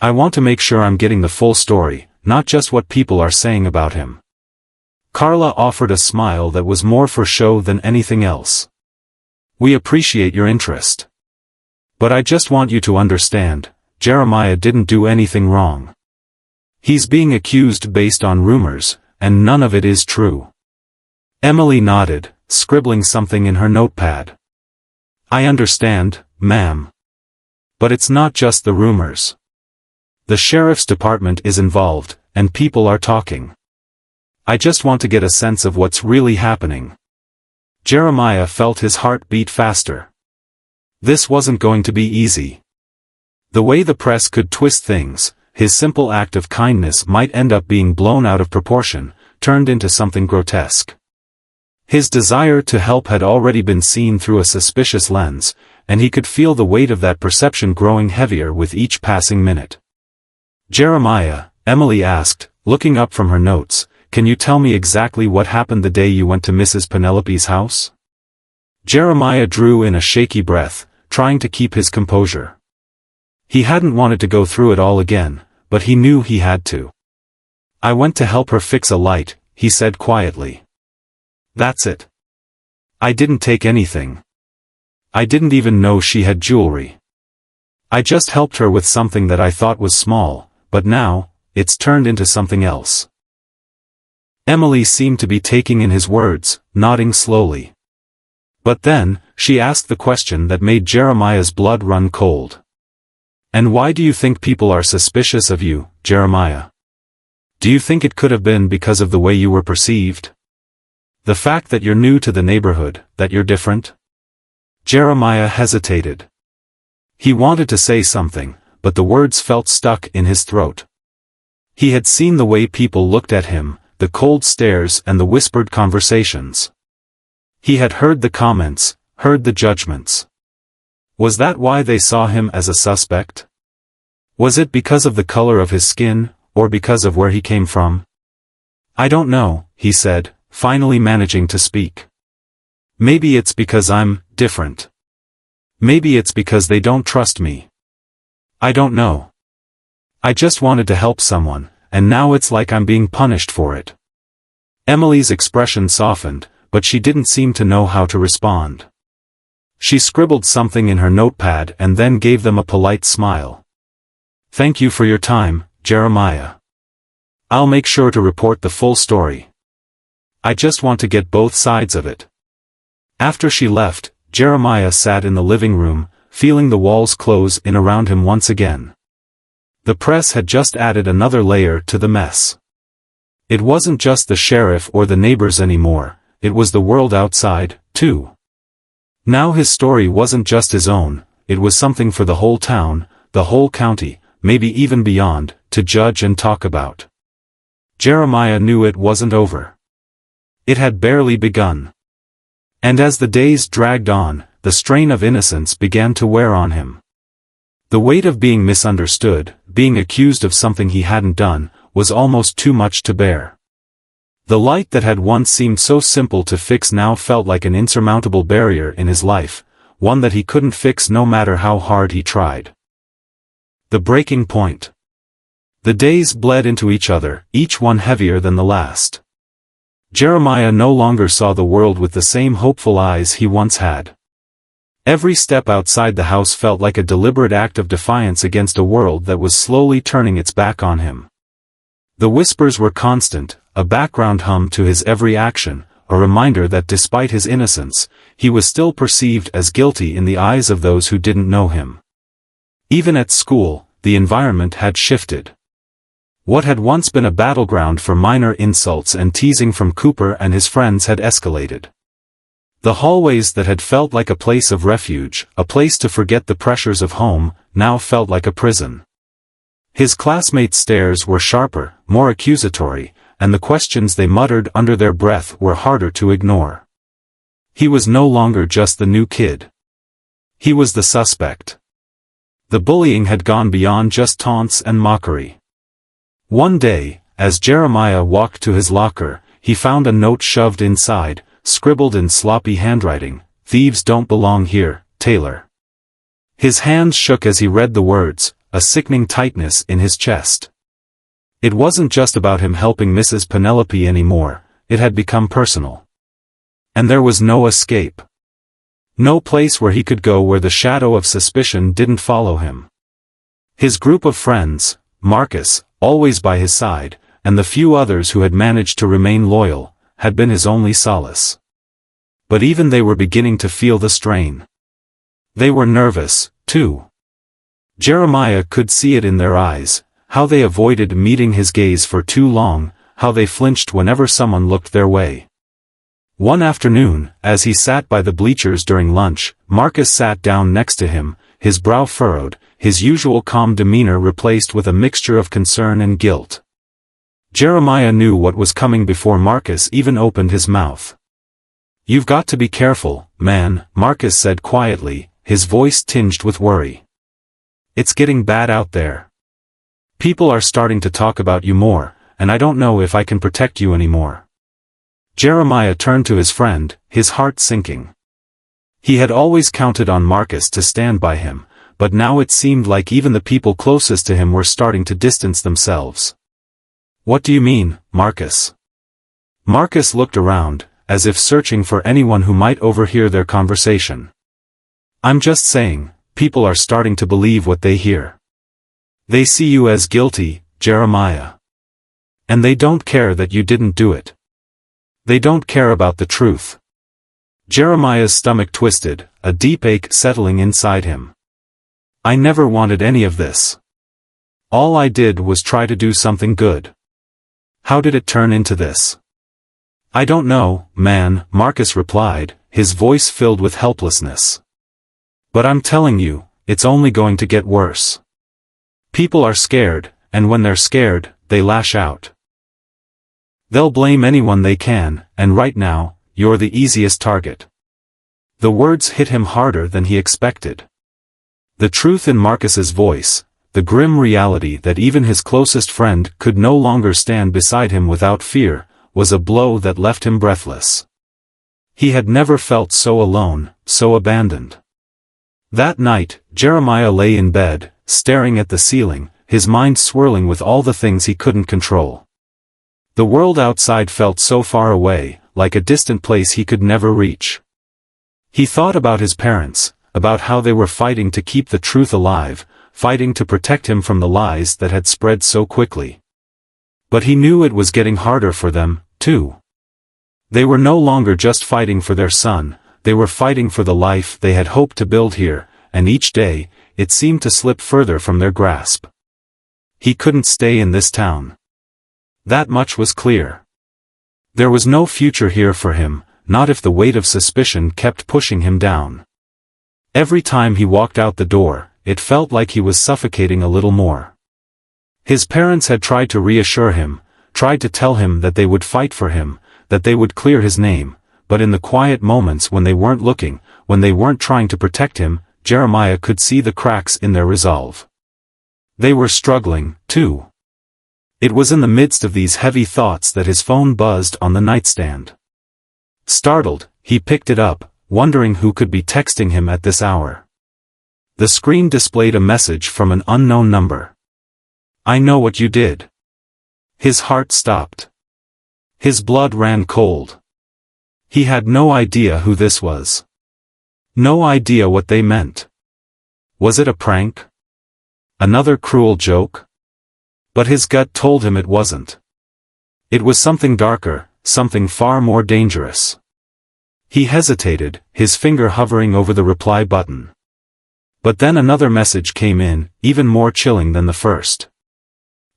"I want to make sure I'm getting the full story, not just what people are saying about him." Carla offered a smile that was more for show than anything else. "We appreciate your interest. But I just want you to understand, Jeremiah didn't do anything wrong. He's being accused based on rumors, and none of it is true." Emily nodded, scribbling something in her notepad. "I understand, ma'am. But it's not just the rumors. The sheriff's department is involved, and people are talking. I just want to get a sense of what's really happening." Jeremiah felt his heart beat faster. This wasn't going to be easy. The way the press could twist things, his simple act of kindness might end up being blown out of proportion, turned into something grotesque. His desire to help had already been seen through a suspicious lens, and he could feel the weight of that perception growing heavier with each passing minute. "Jeremiah," Emily asked, looking up from her notes, "can you tell me exactly what happened the day you went to Mrs. Penelope's house?" Jeremiah drew in a shaky breath, trying to keep his composure. He hadn't wanted to go through it all again, but he knew he had to. "I went to help her fix a light," he said quietly. "That's it. I didn't take anything. I didn't even know she had jewelry. I just helped her with something that I thought was small, but now, it's turned into something else." Emily seemed to be taking in his words, nodding slowly. But then, she asked the question that made Jeremiah's blood run cold. "And why do you think people are suspicious of you, Jeremiah? Do you think it could have been because of the way you were perceived? The fact that you're new to the neighborhood, that you're different?" Jeremiah hesitated. He wanted to say something, but the words felt stuck in his throat. He had seen the way people looked at him, the cold stares and the whispered conversations. He had heard the comments, heard the judgments. Was that why they saw him as a suspect? Was it because of the color of his skin, or because of where he came from? "I don't know," he said, finally managing to speak. "Maybe it's because I'm different. Maybe it's because they don't trust me. I don't know. I just wanted to help someone, and now it's like I'm being punished for it." Emily's expression softened, but she didn't seem to know how to respond. She scribbled something in her notepad and then gave them a polite smile. "Thank you for your time, Jeremiah. I'll make sure to report the full story. I just want to get both sides of it." After she left, Jeremiah sat in the living room, feeling the walls close in around him once again. The press had just added another layer to the mess. It wasn't just the sheriff or the neighbors anymore, it was the world outside, too. Now his story wasn't just his own, it was something for the whole town, the whole county, maybe even beyond, to judge and talk about. Jeremiah knew it wasn't over. It had barely begun. And as the days dragged on, the strain of innocence began to wear on him. The weight of being misunderstood, being accused of something he hadn't done, was almost too much to bear. The light that had once seemed so simple to fix now felt like an insurmountable barrier in his life, one that he couldn't fix no matter how hard he tried. The breaking point. The days bled into each other, each one heavier than the last. Jeremiah no longer saw the world with the same hopeful eyes he once had. Every step outside the house felt like a deliberate act of defiance against a world that was slowly turning its back on him. The whispers were constant, a background hum to his every action, a reminder that despite his innocence, he was still perceived as guilty in the eyes of those who didn't know him. Even at school, the environment had shifted. What had once been a battleground for minor insults and teasing from Cooper and his friends had escalated. The hallways that had felt like a place of refuge, a place to forget the pressures of home, now felt like a prison. His classmates' stares were sharper, more accusatory, and the questions they muttered under their breath were harder to ignore. He was no longer just the new kid. He was the suspect. The bullying had gone beyond just taunts and mockery. One day, as Jeremiah walked to his locker, he found a note shoved inside, scribbled in sloppy handwriting, "Thieves don't belong here, Taylor." His hands shook as he read the words, a sickening tightness in his chest. It wasn't just about him helping Mrs. Penelope anymore, it had become personal. And there was no escape. No place where he could go where the shadow of suspicion didn't follow him. His group of friends, Marcus, always by his side, and the few others who had managed to remain loyal, had been his only solace. But even they were beginning to feel the strain. They were nervous, too. Jeremiah could see it in their eyes, how they avoided meeting his gaze for too long, how they flinched whenever someone looked their way. One afternoon, as he sat by the bleachers during lunch, Marcus sat down next to him, his brow furrowed, his usual calm demeanor replaced with a mixture of concern and guilt. Jeremiah knew what was coming before Marcus even opened his mouth. "You've got to be careful, man," Marcus said quietly, his voice tinged with worry. "It's getting bad out there. People are starting to talk about you more, and I don't know if I can protect you anymore." Jeremiah turned to his friend, his heart sinking. He had always counted on Marcus to stand by him, but now it seemed like even the people closest to him were starting to distance themselves. "What do you mean, Marcus?" Marcus looked around, as if searching for anyone who might overhear their conversation. "I'm just saying, people are starting to believe what they hear. They see you as guilty, Jeremiah. And they don't care that you didn't do it. They don't care about the truth." Jeremiah's stomach twisted, a deep ache settling inside him. "I never wanted any of this. All I did was try to do something good. How did it turn into this?" "I don't know, man," Marcus replied, his voice filled with helplessness. "But I'm telling you, it's only going to get worse. People are scared, and when they're scared, they lash out. They'll blame anyone they can, and right now, you're the easiest target." The words hit him harder than he expected. The truth in Marcus's voice, the grim reality that even his closest friend could no longer stand beside him without fear, was a blow that left him breathless. He had never felt so alone, so abandoned. That night, Jeremiah lay in bed, staring at the ceiling, his mind swirling with all the things he couldn't control. The world outside felt so far away, like a distant place he could never reach. He thought about his parents, about how they were fighting to keep the truth alive, fighting to protect him from the lies that had spread so quickly. But he knew it was getting harder for them, too. They were no longer just fighting for their son, they were fighting for the life they had hoped to build here, and each day, it seemed to slip further from their grasp. He couldn't stay in this town. That much was clear. There was no future here for him, not if the weight of suspicion kept pushing him down. Every time he walked out the door, it felt like he was suffocating a little more. His parents had tried to reassure him, tried to tell him that they would fight for him, that they would clear his name, but in the quiet moments when they weren't looking, when they weren't trying to protect him, Jeremiah could see the cracks in their resolve. They were struggling, too. It was in the midst of these heavy thoughts that his phone buzzed on the nightstand. Startled, he picked it up, wondering who could be texting him at this hour. The screen displayed a message from an unknown number. "I know what you did." His heart stopped. His blood ran cold. He had no idea who this was. No idea what they meant. Was it a prank? Another cruel joke? But his gut told him it wasn't. It was something darker, something far more dangerous. He hesitated, his finger hovering over the reply button. But then another message came in, even more chilling than the first.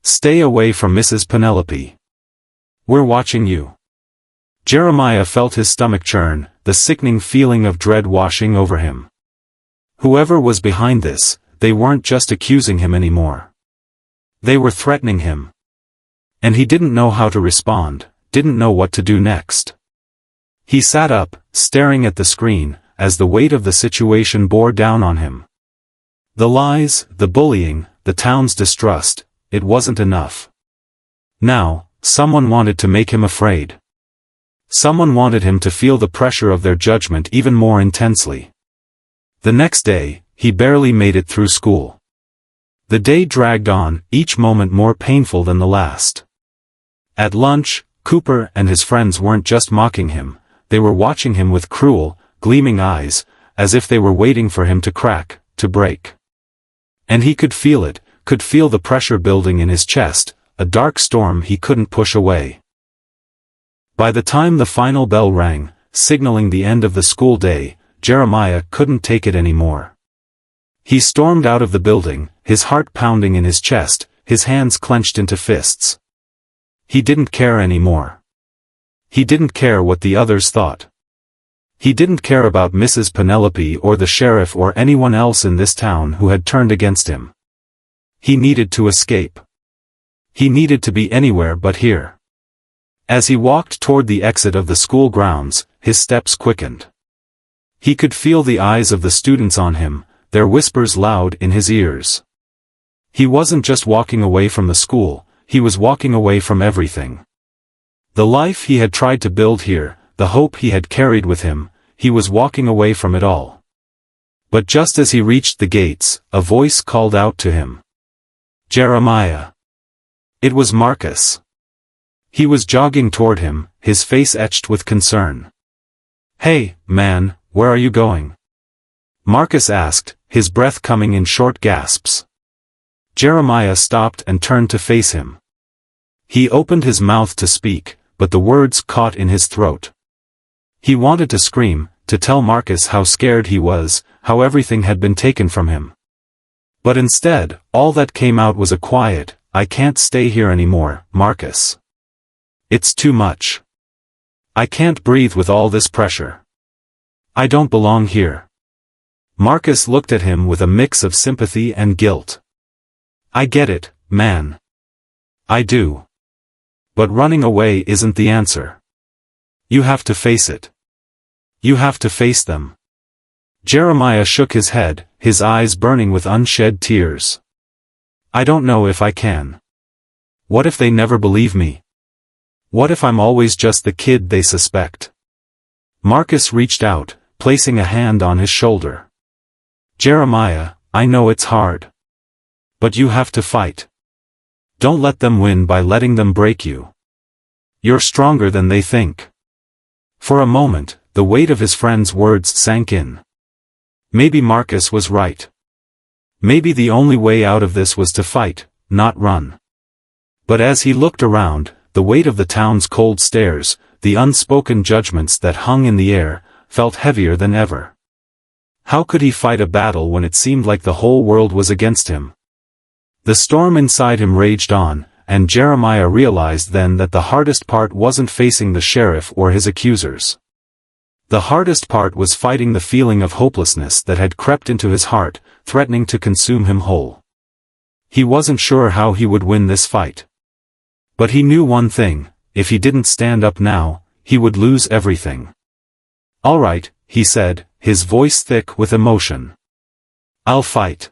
"Stay away from Mrs. Penelope. We're watching you." Jeremiah felt his stomach churn, the sickening feeling of dread washing over him. Whoever was behind this, they weren't just accusing him anymore. They were threatening him. And he didn't know how to respond, didn't know what to do next. He sat up, staring at the screen, as the weight of the situation bore down on him. The lies, the bullying, the town's distrust, it wasn't enough. Now, someone wanted to make him afraid. Someone wanted him to feel the pressure of their judgment even more intensely. The next day, he barely made it through school. The day dragged on, each moment more painful than the last. At lunch, Cooper and his friends weren't just mocking him, they were watching him with cruel, gleaming eyes, as if they were waiting for him to crack, to break. And he could feel it, could feel the pressure building in his chest, a dark storm he couldn't push away. By the time the final bell rang, signaling the end of the school day, Jeremiah couldn't take it anymore. He stormed out of the building, his heart pounding in his chest, his hands clenched into fists. He didn't care anymore. He didn't care what the others thought. He didn't care about Mrs. Penelope or the sheriff or anyone else in this town who had turned against him. He needed to escape. He needed to be anywhere but here. As he walked toward the exit of the school grounds, his steps quickened. He could feel the eyes of the students on him, their whispers loud in his ears. He wasn't just walking away from the school, he was walking away from everything. The life he had tried to build here, the hope he had carried with him, he was walking away from it all. But just as he reached the gates, a voice called out to him. Jeremiah. It was Marcus. He was jogging toward him, his face etched with concern. Hey, man, where are you going? Marcus asked, his breath coming in short gasps. Jeremiah stopped and turned to face him. He opened his mouth to speak, but the words caught in his throat. He wanted to scream, to tell Marcus how scared he was, how everything had been taken from him. But instead, all that came out was a quiet, I can't stay here anymore, Marcus. It's too much. I can't breathe with all this pressure. I don't belong here. Marcus looked at him with a mix of sympathy and guilt. I get it, man. I do. But running away isn't the answer. You have to face it. You have to face them. Jeremiah shook his head, his eyes burning with unshed tears. I don't know if I can. What if they never believe me? What if I'm always just the kid they suspect? Marcus reached out, placing a hand on his shoulder. Jeremiah, I know it's hard. But you have to fight. Don't let them win by letting them break you. You're stronger than they think. For a moment, the weight of his friend's words sank in. Maybe Marcus was right. Maybe the only way out of this was to fight, not run. But as he looked around, the weight of the town's cold stares, the unspoken judgments that hung in the air, felt heavier than ever. How could he fight a battle when it seemed like the whole world was against him? The storm inside him raged on, and Jeremiah realized then that the hardest part wasn't facing the sheriff or his accusers. The hardest part was fighting the feeling of hopelessness that had crept into his heart, threatening to consume him whole. He wasn't sure how he would win this fight. But he knew one thing, if he didn't stand up now, he would lose everything. All right, he said, his voice thick with emotion. I'll fight.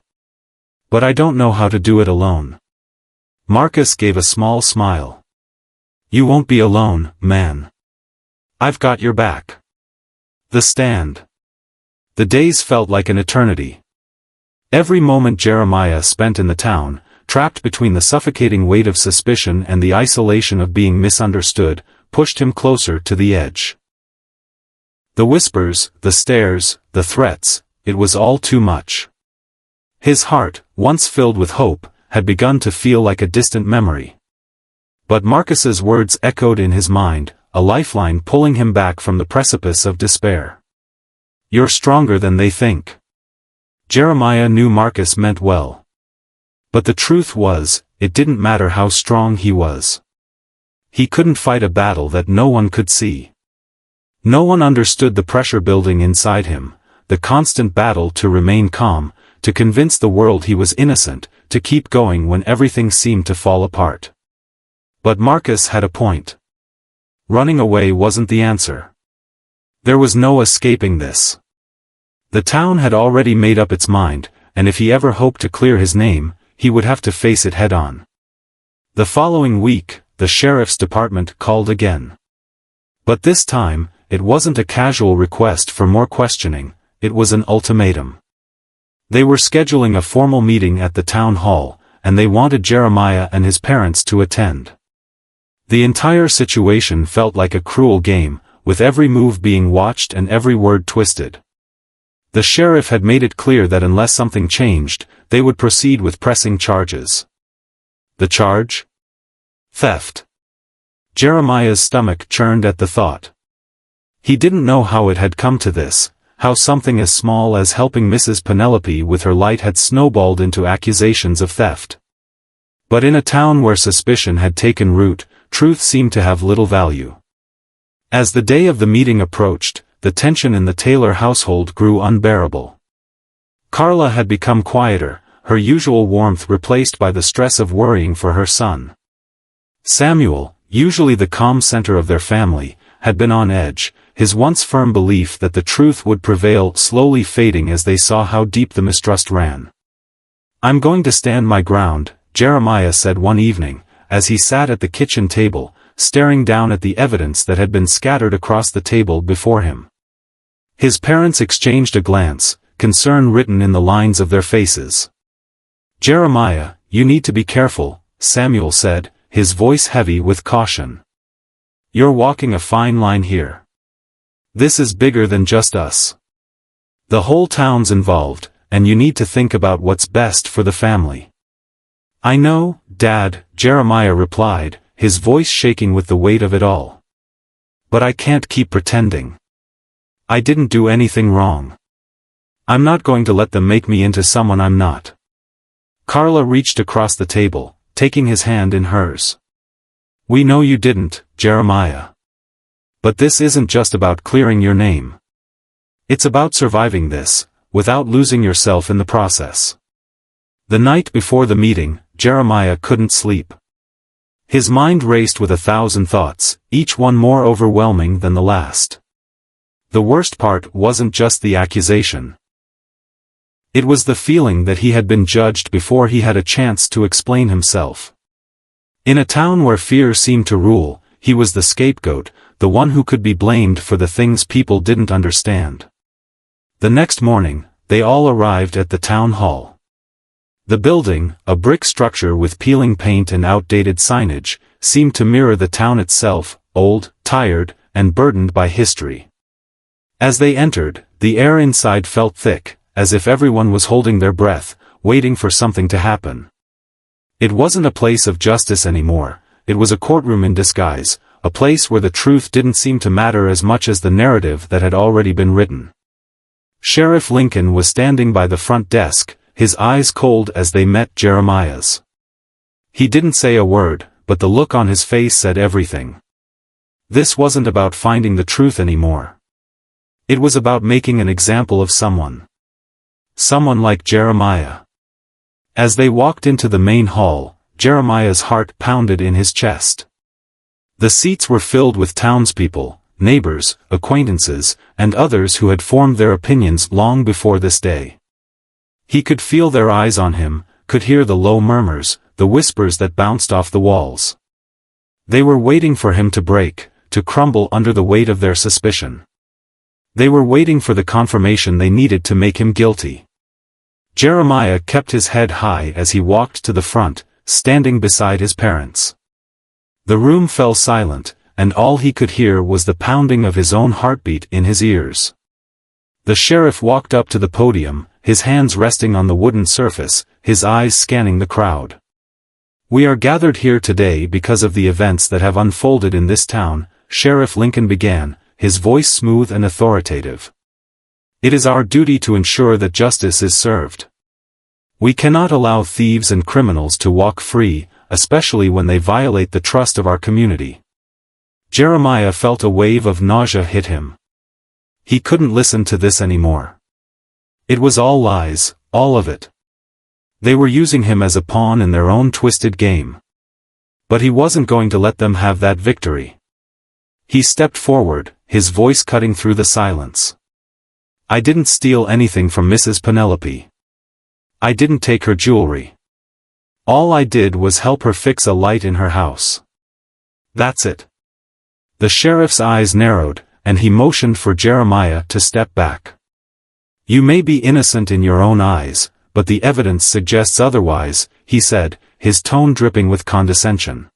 But I don't know how to do it alone. Marcus gave a small smile. You won't be alone, man. I've got your back. The stand. The days felt like an eternity. Every moment Jeremiah spent in the town, trapped between the suffocating weight of suspicion and the isolation of being misunderstood, pushed him closer to the edge. The whispers, the stares, the threats, it was all too much. His heart, once filled with hope, had begun to feel like a distant memory. But Marcus's words echoed in his mind, a lifeline pulling him back from the precipice of despair. You're stronger than they think. Jeremiah knew Marcus meant well. But the truth was, it didn't matter how strong he was. He couldn't fight a battle that no one could see. No one understood the pressure building inside him, the constant battle to remain calm, to convince the world he was innocent, to keep going when everything seemed to fall apart. But Marcus had a point. Running away wasn't the answer. There was no escaping this. The town had already made up its mind, and if he ever hoped to clear his name, he would have to face it head-on. The following week, the sheriff's department called again. But this time, it wasn't a casual request for more questioning, it was an ultimatum. They were scheduling a formal meeting at the town hall, and they wanted Jeremiah and his parents to attend. The entire situation felt like a cruel game, with every move being watched and every word twisted. The sheriff had made it clear that unless something changed, they would proceed with pressing charges. The charge? Theft. Jeremiah's stomach churned at the thought. He didn't know how it had come to this, how something as small as helping Mrs. Penelope with her light had snowballed into accusations of theft. But in a town where suspicion had taken root, truth seemed to have little value. As the day of the meeting approached, the tension in the Taylor household grew unbearable. Carla had become quieter, her usual warmth replaced by the stress of worrying for her son. Samuel, usually the calm center of their family, had been on edge, his once firm belief that the truth would prevail slowly fading as they saw how deep the mistrust ran. "I'm going to stand my ground," Jeremiah said one evening, as he sat at the kitchen table, staring down at the evidence that had been scattered across the table before him. His parents exchanged a glance, concern written in the lines of their faces. "Jeremiah, you need to be careful," Samuel said, his voice heavy with caution. "You're walking a fine line here. This is bigger than just us. The whole town's involved, and you need to think about what's best for the family." "I know, Dad," Jeremiah replied, his voice shaking with the weight of it all. "But I can't keep pretending. I didn't do anything wrong. I'm not going to let them make me into someone I'm not." Carla reached across the table, taking his hand in hers. "We know you didn't, Jeremiah. But this isn't just about clearing your name. It's about surviving this, without losing yourself in the process." The night before the meeting, Jeremiah couldn't sleep. His mind raced with 1,000 thoughts, each one more overwhelming than the last. The worst part wasn't just the accusation. It was the feeling that he had been judged before he had a chance to explain himself. In a town where fear seemed to rule, he was the scapegoat, the one who could be blamed for the things people didn't understand. The next morning, they all arrived at the town hall. The building, a brick structure with peeling paint and outdated signage, seemed to mirror the town itself, old, tired, and burdened by history. As they entered, the air inside felt thick, as if everyone was holding their breath, waiting for something to happen. It wasn't a place of justice anymore, it was a courtroom in disguise, a place where the truth didn't seem to matter as much as the narrative that had already been written. Sheriff Lincoln was standing by the front desk, his eyes cold as they met Jeremiah's. He didn't say a word, but the look on his face said everything. This wasn't about finding the truth anymore. It was about making an example of someone. Someone like Jeremiah. As they walked into the main hall, Jeremiah's heart pounded in his chest. The seats were filled with townspeople, neighbors, acquaintances, and others who had formed their opinions long before this day. He could feel their eyes on him, could hear the low murmurs, the whispers that bounced off the walls. They were waiting for him to break, to crumble under the weight of their suspicion. They were waiting for the confirmation they needed to make him guilty. Jeremiah kept his head high as he walked to the front, standing beside his parents. The room fell silent, and all he could hear was the pounding of his own heartbeat in his ears. The sheriff walked up to the podium, his hands resting on the wooden surface, his eyes scanning the crowd. "We are gathered here today because of the events that have unfolded in this town," Sheriff Lincoln began, his voice smooth and authoritative. "It is our duty to ensure that justice is served. We cannot allow thieves and criminals to walk free, especially when they violate the trust of our community." Jeremiah felt a wave of nausea hit him. He couldn't listen to this anymore. It was all lies, all of it. They were using him as a pawn in their own twisted game. But he wasn't going to let them have that victory. He stepped forward, his voice cutting through the silence. "I didn't steal anything from Mrs. Penelope. I didn't take her jewelry. All I did was help her fix a light in her house. That's it." The sheriff's eyes narrowed, and he motioned for Jeremiah to step back. "You may be innocent in your own eyes, but the evidence suggests otherwise," he said, his tone dripping with condescension.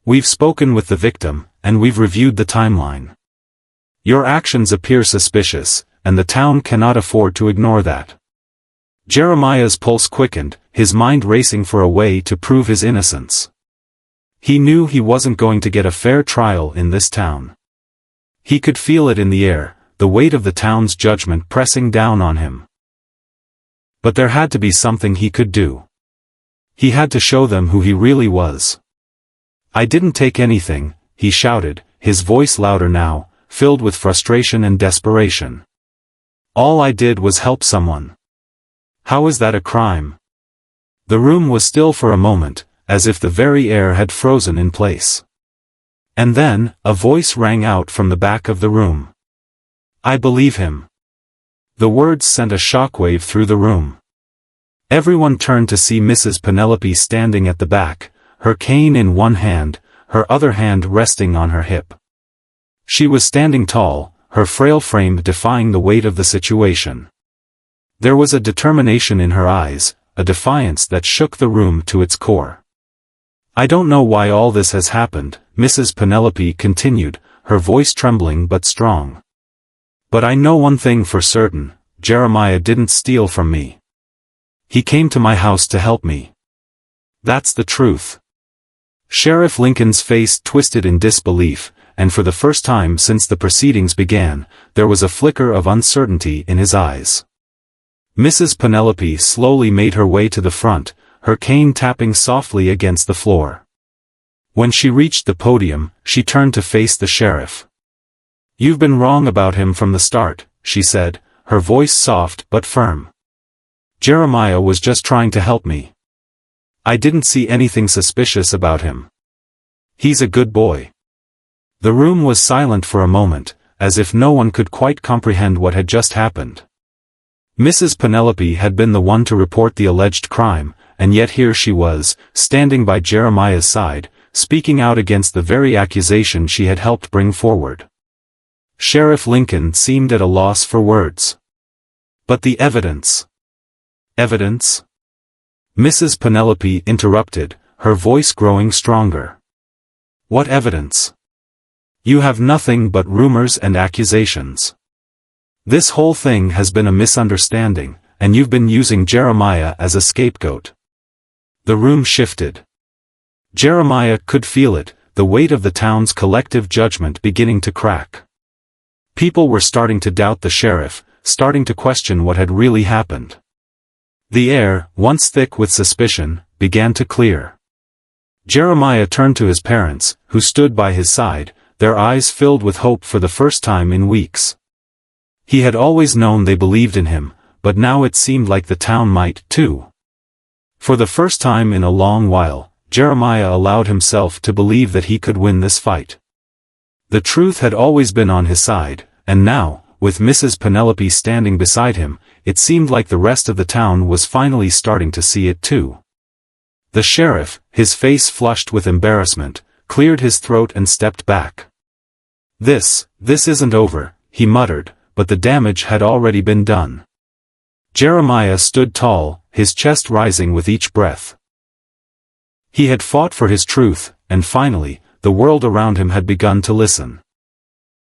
"We've spoken with the victim, and we've reviewed the timeline. Your actions appear suspicious, and the town cannot afford to ignore that." Jeremiah's pulse quickened, his mind racing for a way to prove his innocence. He knew he wasn't going to get a fair trial in this town. He could feel it in the air, the weight of the town's judgment pressing down on him. But there had to be something he could do. He had to show them who he really was. "I didn't take anything," he shouted, his voice louder now, filled with frustration and desperation. "All I did was help someone. How is that a crime?" The room was still for a moment, as if the very air had frozen in place. And then, a voice rang out from the back of the room. "I believe him." The words sent a shockwave through the room. Everyone turned to see Mrs. Penelope standing at the back, her cane in one hand, her other hand resting on her hip. She was standing tall, her frail frame defying the weight of the situation. There was a determination in her eyes, a defiance that shook the room to its core. "I don't know why all this has happened," Mrs. Penelope continued, her voice trembling but strong. "But I know one thing for certain, Jeremiah didn't steal from me. He came to my house to help me. That's the truth." Sheriff Lincoln's face twisted in disbelief, and for the first time since the proceedings began, there was a flicker of uncertainty in his eyes. Mrs. Penelope slowly made her way to the front, her cane tapping softly against the floor. When she reached the podium, she turned to face the sheriff. "You've been wrong about him from the start," she said, her voice soft but firm. "Jeremiah was just trying to help me. I didn't see anything suspicious about him. He's a good boy." The room was silent for a moment, as if no one could quite comprehend what had just happened. Mrs. Penelope had been the one to report the alleged crime, and yet here she was, standing by Jeremiah's side, speaking out against the very accusation she had helped bring forward. Sheriff Lincoln seemed at a loss for words. "But the evidence." "Evidence?" Mrs. Penelope interrupted, her voice growing stronger. "What evidence? You have nothing but rumors and accusations. This whole thing has been a misunderstanding, and you've been using Jeremiah as a scapegoat." The room shifted. Jeremiah could feel it, the weight of the town's collective judgment beginning to crack. People were starting to doubt the sheriff, starting to question what had really happened. The air, once thick with suspicion, began to clear. Jeremiah turned to his parents, who stood by his side, their eyes filled with hope for the first time in weeks. He had always known they believed in him, but now it seemed like the town might, too. For the first time in a long while, Jeremiah allowed himself to believe that he could win this fight. The truth had always been on his side, and now, with Mrs. Penelope standing beside him, it seemed like the rest of the town was finally starting to see it too. The sheriff, his face flushed with embarrassment, cleared his throat and stepped back. This isn't over," he muttered, but the damage had already been done. Jeremiah stood tall, his chest rising with each breath. He had fought for his truth, and finally, the world around him had begun to listen.